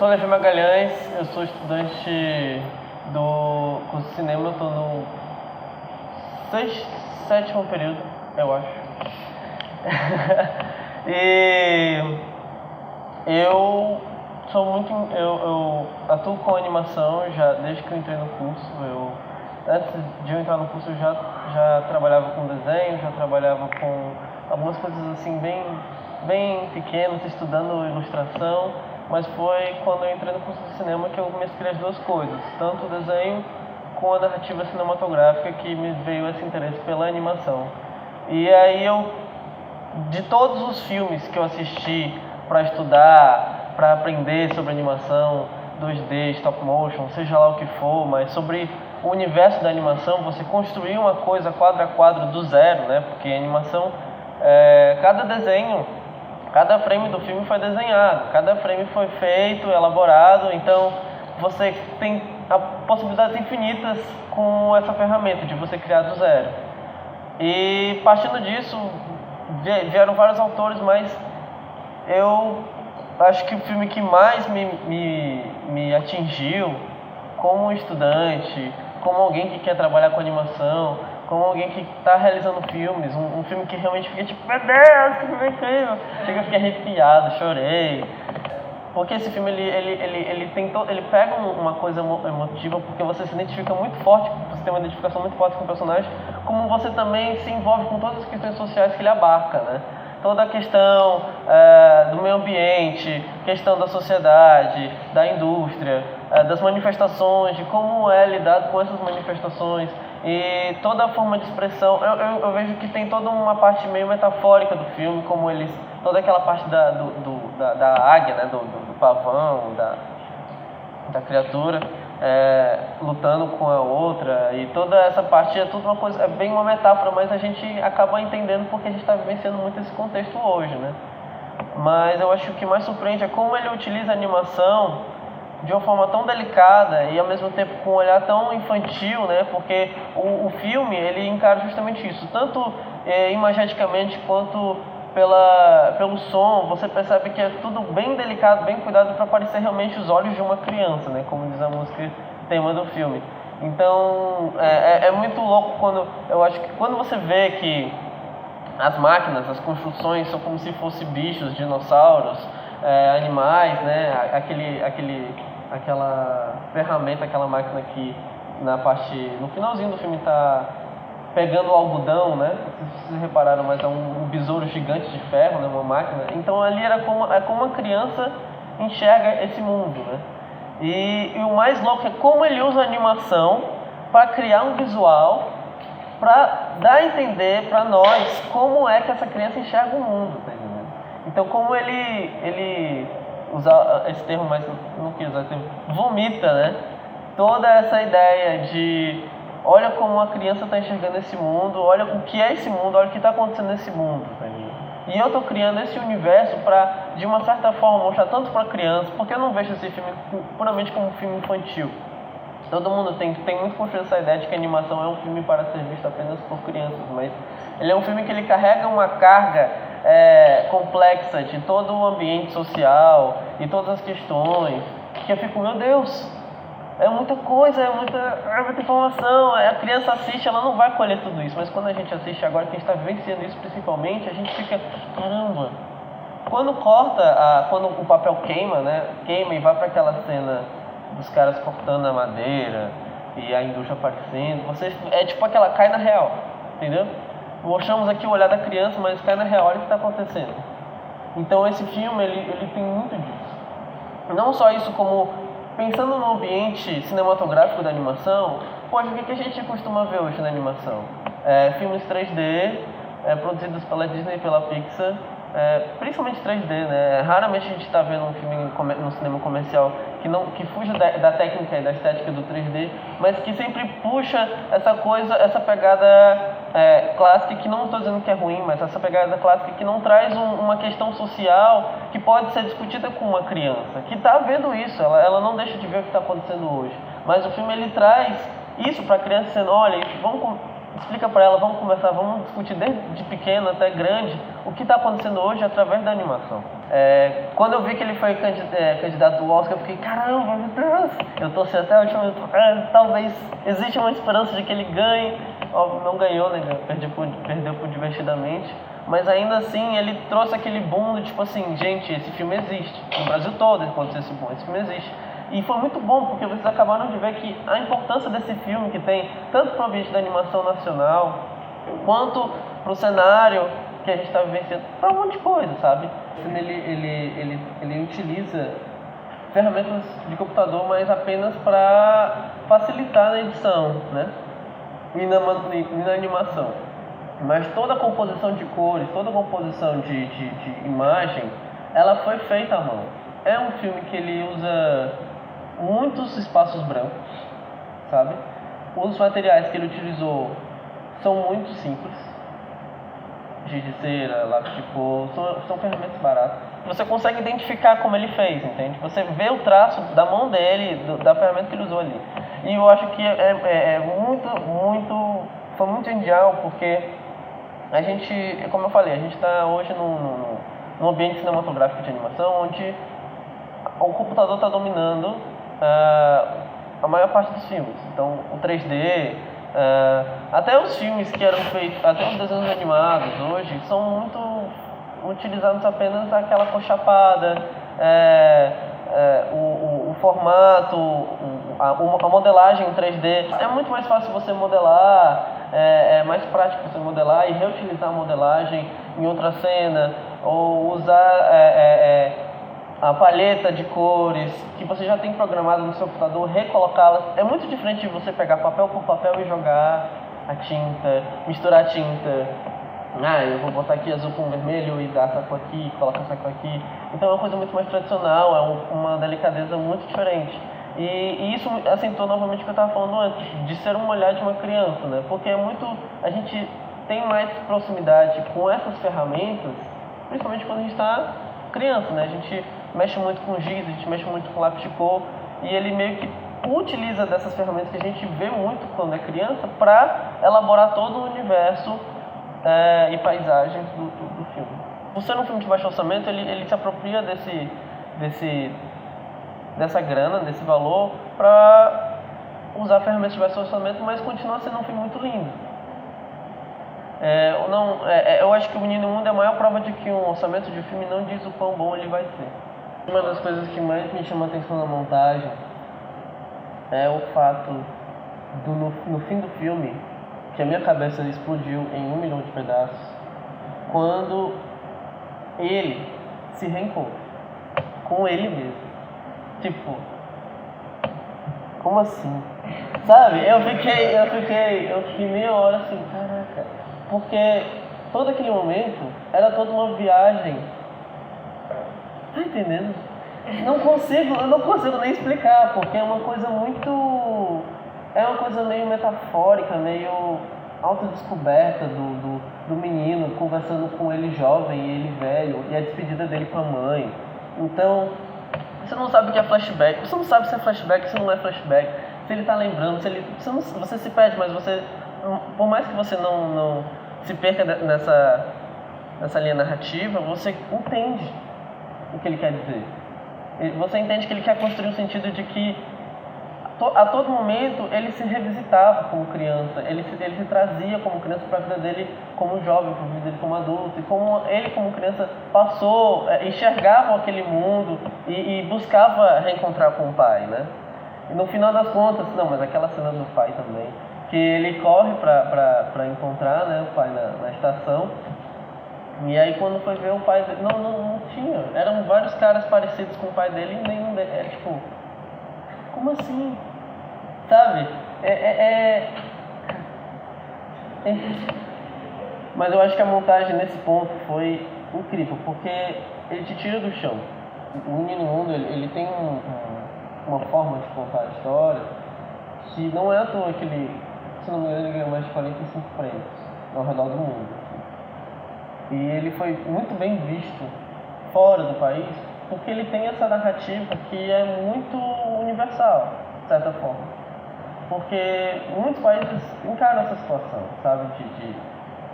sou Levi Magalhães, eu sou estudante do curso de cinema, eu estou no sétimo período, eu acho. E eu eu atuo com animação já desde que eu entrei no curso. Antes de eu entrar no curso eu já trabalhava com desenho, já trabalhava com algumas coisas assim bem pequenas, estudando ilustração, mas foi quando eu entrei no curso de cinema que eu mesclei as duas coisas, tanto o desenho com a narrativa cinematográfica, que me veio esse interesse pela animação. E aí de todos os filmes que eu assisti para estudar, para aprender sobre animação, 2D, stop motion, seja lá o que for, mas sobre o universo da animação, você construir uma coisa quadro a quadro do zero, né? Porque a animação, cada desenho, cada frame do filme foi desenhado, cada frame foi feito, elaborado, então você tem possibilidades infinitas com essa ferramenta de você criar do zero. E partindo disso, vieram vários autores, mas eu acho que o filme que mais me atingiu como estudante, como alguém que quer trabalhar com animação, como alguém que está realizando filmes, um filme que realmente fica tipo, meu Deus, que filme incrível! Chega, eu fiquei arrepiado, chorei. Porque esse filme ele pega uma coisa emotiva, porque você se identifica muito forte, você tem uma identificação muito forte com o personagem, como você também se envolve com todas as questões sociais que ele abarca, né? Toda a questão do meio ambiente, questão da sociedade, da indústria, das manifestações, de como é lidado com essas manifestações e toda a forma de expressão. Eu vejo que tem toda uma parte meio metafórica do filme, como toda aquela parte da águia, né, do pavão, da criatura lutando com a outra, e toda essa parte é tudo uma coisa, é bem uma metáfora, mas a gente acaba entendendo porque a gente está vivenciando muito esse contexto hoje, né? Mas eu acho que o que mais surpreende é como ele utiliza a animação de uma forma tão delicada e ao mesmo tempo com um olhar tão infantil, né? Porque o filme ele encara justamente isso, tanto imageticamente quanto pelo som. Você percebe que é tudo bem delicado, bem cuidado para parecer realmente os olhos de uma criança, né? Como diz a música tema do filme. Então é muito louco eu acho que quando você vê que as máquinas, as construções são como se fossem bichos, dinossauros, animais, né? Aquela ferramenta, aquela máquina que no finalzinho do filme está pegando o algodão, né? Vocês repararam, mas é um besouro gigante de ferro, né? Uma máquina. Então ali era como uma criança enxerga esse mundo, né? E o mais louco é como ele usa a animação para criar um visual, para dar a entender para nós como é que essa criança enxerga o mundo, tá entendendo? Então como ele usa esse termo, mas não quis usar esse termo, vomita, né? Toda essa ideia de olha como a criança está enxergando esse mundo, olha o que é esse mundo, olha o que está acontecendo nesse mundo, tá entendendo? E eu estou criando esse universo para, de uma certa forma, mostrar tanto para crianças, porque eu não vejo esse filme puramente como um filme infantil. Todo mundo tem muito construído essa ideia de que a animação é um filme para ser visto apenas por crianças, mas ele é um filme que ele carrega uma carga complexa de todo o ambiente social e todas as questões, que eu fico, meu Deus, é muita coisa, é muita informação. A criança assiste, ela não vai colher tudo isso, mas quando a gente assiste agora, que a gente está vivenciando isso principalmente, a gente fica, caramba. Quando quando o papel queima, né? Queima e vai para aquela cena dos caras cortando a madeira e a indústria aparecendo, é tipo aquela, cai na real, entendeu? Mostramos aqui o olhar da criança, mas cai na real, olha o que está acontecendo. Então esse filme, ele tem muito disso. Não só isso, como pensando no ambiente cinematográfico da animação, poxa, o que a gente costuma ver hoje na animação? Filmes 3D, produzidos pela Disney e pela Pixar, principalmente 3D, né? Raramente a gente está vendo um filme no cinema comercial que fuja da técnica e da estética do 3D, mas que sempre puxa essa pegada clássica, que não estou dizendo que é ruim, mas essa pegada clássica que não traz uma questão social que pode ser discutida com uma criança, que está vendo isso, ela não deixa de ver o que está acontecendo hoje. Mas o filme ele traz isso para a criança, dizendo, olha, explica para ela, vamos conversar, vamos discutir desde pequena até grande o que está acontecendo hoje através da animação. Quando eu vi que ele foi candidato ao Oscar, eu fiquei, caramba, meu Deus, eu torci até o último minuto, talvez existe uma esperança de que ele ganhe. Óbvio, não ganhou, né? Perdeu por Divertidamente, mas ainda assim ele trouxe aquele boom de tipo assim, gente, esse filme existe, no Brasil todo aconteceu esse boom, esse filme existe. E foi muito bom, porque vocês acabaram de ver que a importância desse filme, que tem tanto para o ambiente da animação nacional, quanto para o cenário que a gente está vivenciando, para um monte de coisa, sabe? O filme, ele utiliza ferramentas de computador, mas apenas para facilitar na edição, né? E na animação. Mas toda a composição de cores, toda a composição de imagem, ela foi feita à mão. É um filme que ele usa muitos espaços brancos, sabe? Os materiais que ele utilizou são muito simples. Giz de cera, lápis de cor, são ferramentas baratas. Você consegue identificar como ele fez, entende? Você vê o traço da mão dele, da ferramenta que ele usou ali. E eu acho que foi muito genial, porque a gente, como eu falei, a gente está hoje num ambiente cinematográfico de animação onde o computador está dominando a maior parte dos filmes. Então, o 3D, até os filmes que eram feitos, até os desenhos animados hoje, são muito utilizados apenas aquela cor chapada, o formato, a modelagem em 3D. É muito mais fácil você modelar, é mais prático você modelar e reutilizar a modelagem em outra cena, ou usar a palheta de cores que você já tem programado no seu computador, recolocá-las. É muito diferente de você pegar papel por papel e jogar a tinta, misturar a tinta. Eu vou botar aqui azul com vermelho e dar essa cor aqui, colocar essa cor aqui. Então é uma coisa muito mais tradicional, é uma delicadeza muito diferente. E isso acentuou novamente o que eu estava falando antes, de ser um olhar de uma criança, né? Porque a gente tem mais proximidade com essas ferramentas, principalmente quando a gente está criança, né? A gente mexe muito com giz, a gente mexe muito com lápis de cor, e ele meio que utiliza dessas ferramentas que a gente vê muito quando é criança para elaborar todo o universo e paisagens do filme. Por ser um filme de baixo orçamento, ele se apropria dessa grana, desse valor, para usar ferramentas de baixo orçamento, mas continua sendo um filme muito lindo. Eu acho que O Menino Mundo é a maior prova de que um orçamento de filme não diz o quão bom ele vai ser. Uma das coisas que mais me chama a atenção na montagem é o fato no fim do filme, que a minha cabeça explodiu em 1 milhão de pedaços, quando ele se reencontra com ele mesmo. Tipo, como assim? Sabe? Eu fiquei meia hora assim, caraca. Porque todo aquele momento era toda uma viagem. Tá entendendo? Eu não consigo nem explicar, porque é uma coisa meio metafórica, meio autodescoberta do menino conversando com ele jovem e ele velho, e a despedida dele com a mãe. Então, você não sabe o que é flashback, você não sabe se é flashback, se não é flashback, se ele tá lembrando, você se perde, mas por mais que você não se perca nessa linha narrativa, você entende o que ele quer dizer. Você entende que ele quer construir um sentido de que a todo momento ele se revisitava como criança, ele se trazia como criança para a vida dele como jovem, para a vida dele como adulto, e como ele como criança enxergava aquele mundo e buscava reencontrar com o pai, né? E no final das contas, mas aquela cena do pai também, que ele corre para encontrar, né, o pai na estação, e aí quando foi ver o pai dele, não tinha, eram vários caras parecidos com o pai dele e nenhum deles, tipo, como assim? Sabe? Mas eu acho que a montagem nesse ponto foi incrível, porque ele te tira do chão. O Menino Mundo, ele tem uma forma de contar a história que não é à toa que ele, se não me engano, ele ganhou mais de 45 prêmios ao redor do mundo. E ele foi muito bem visto fora do país, porque ele tem essa narrativa que é muito universal, de certa forma. Porque muitos países encaram essa situação, sabe,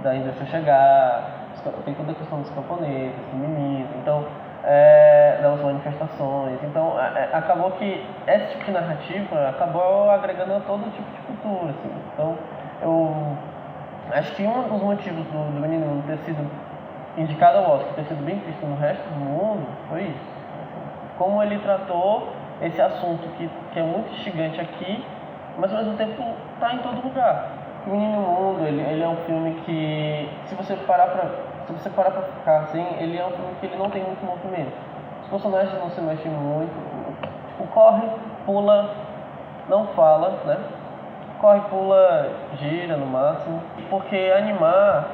da indústria chegar, tem toda a questão dos camponeses, do menino. Então, das manifestações. Então, acabou que esse tipo de narrativa acabou agregando a todo tipo de cultura, assim. Então, eu acho que um dos motivos do Menino Mundo ter sido indicado ao Oscar, ter sido bem visto no resto do mundo, foi isso. Assim, como ele tratou esse assunto que é muito instigante aqui, mas ao mesmo tempo está em todo lugar. O Menino Mundo, ele é um filme que, se você parar pra ficar assim, ele é um filme que ele não tem muito movimento. Os personagens não se mexem muito, tipo, corre, pula, não fala, né? Corre, pula, gira no máximo. Porque animar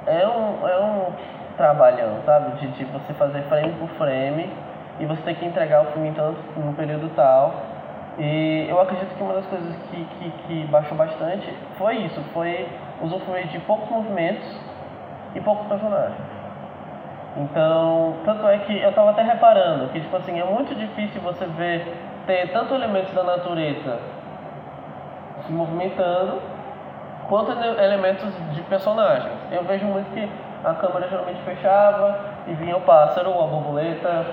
é um trabalhão, sabe? De você fazer frame por frame e você ter que entregar o filme então num período tal. E eu acredito que uma das coisas que baixou bastante foi isso, foi usufruir de poucos movimentos e poucos personagens. Então, tanto é que eu estava até reparando que, tipo assim, é muito difícil você ter tanto elementos da natureza se movimentando, quanto elementos de personagens. Eu vejo muito que a câmera geralmente fechava e vinha o pássaro, ou a borboleta,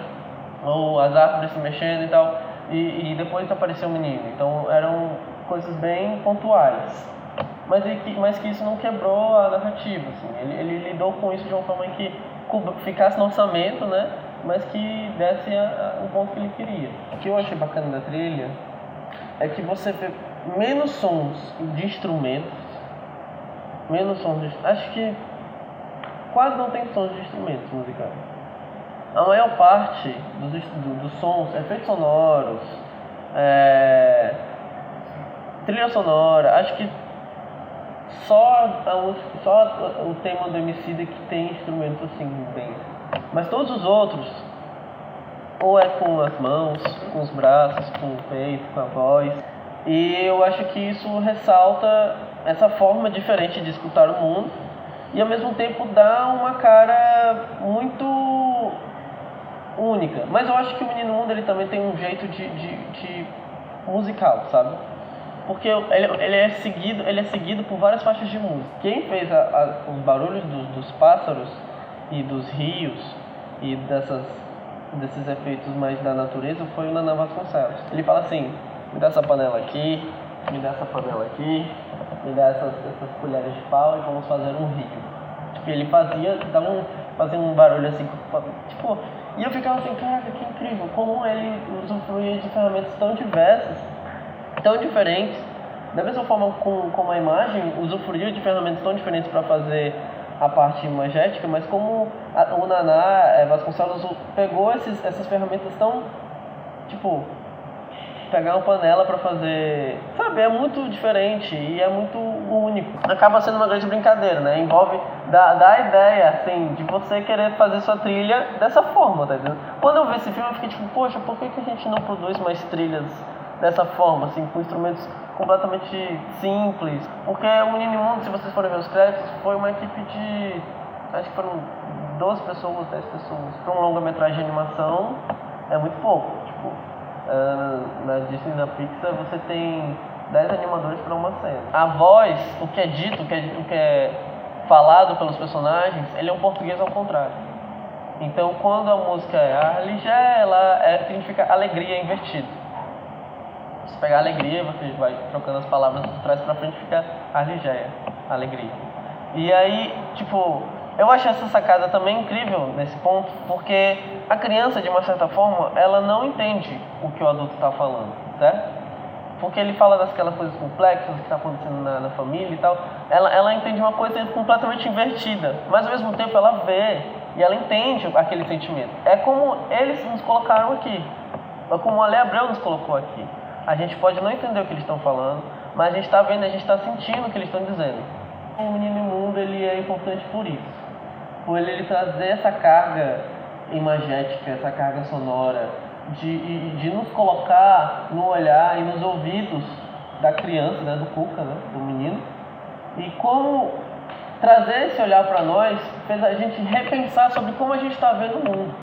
ou as árvores se mexendo e tal, e depois apareceu o menino. Então eram coisas bem pontuais. Mas que isso não quebrou a narrativa, assim. Ele lidou com isso de uma forma em que ficasse no orçamento, né? Mas que desse o ponto que ele queria. O que eu achei bacana da trilha é que você vê menos sons de instrumentos, acho que quase não tem sons de instrumentos musicais. A maior parte dos sons, efeitos sonoros, trilha sonora, acho que só o tema do Emicida que tem instrumentos assim bem. Mas todos os outros, ou é com as mãos, com os braços, com o peito, com a voz. E eu acho que isso ressalta essa forma diferente de escutar o mundo e ao mesmo tempo dá uma cara muito única. Mas eu acho que o Menino Mundo ele também tem um jeito de musical, sabe? Porque ele é seguido por várias faixas de música. Quem fez os barulhos dos pássaros e dos rios e desses efeitos mais da natureza foi o Naná Vasconcelos. Ele fala assim: me dá essa panela aqui, me dá essa panela aqui, me dá essas colheres de pau e vamos fazer um rio. Tipo, ele fazia um barulho assim, tipo, e eu ficava assim, caraca, que incrível, como ele usufruía de ferramentas tão diversas, tão diferentes, da mesma forma como a imagem usufruía de ferramentas tão diferentes para fazer a parte imagética, mas como o Naná Vasconcelos pegou essas ferramentas tão, tipo, pegar uma panela para fazer, sabe, é muito diferente e é muito único. Acaba sendo uma grande brincadeira, né? Envolve da ideia, assim, de você querer fazer sua trilha dessa forma, tá entendendo? Quando eu vi esse filme eu fiquei tipo, poxa, por que a gente não produz mais trilhas dessa forma, assim, com instrumentos completamente simples? Porque o Menino Mundo, se vocês forem ver os créditos, foi uma equipe de, acho que foram 12 pessoas, 10 pessoas. Para um longa-metragem de animação é muito pouco, tipo, na Disney e na Pixar você tem 10 animadores para uma cena. A voz, o que é dito, o que é falado pelos personagens, ele é um português ao contrário. Então quando a música é Arligela, significa alegria invertido. Se pegar alegria, você vai trocando as palavras de trás para frente, fica Arligéia, alegria. E aí, tipo, eu acho essa sacada também incrível nesse ponto, porque a criança, de uma certa forma, ela não entende o que o adulto está falando, certo? Porque ele fala daquelas coisas complexas que está acontecendo na família e tal. Ela entende uma coisa completamente invertida, mas ao mesmo tempo ela vê e ela entende aquele sentimento. É como eles nos colocaram aqui, é como o Ale Abreu nos colocou aqui. A gente pode não entender o que eles estão falando, mas a gente está vendo, a gente está sentindo o que eles estão dizendo. O Menino Mundo ele é importante por isso. Por ele trazer essa carga imagética, essa carga sonora, de nos colocar no olhar e nos ouvidos da criança, né, do Cuca, né, do menino. E como trazer esse olhar para nós fez a gente repensar sobre como a gente está vendo o mundo.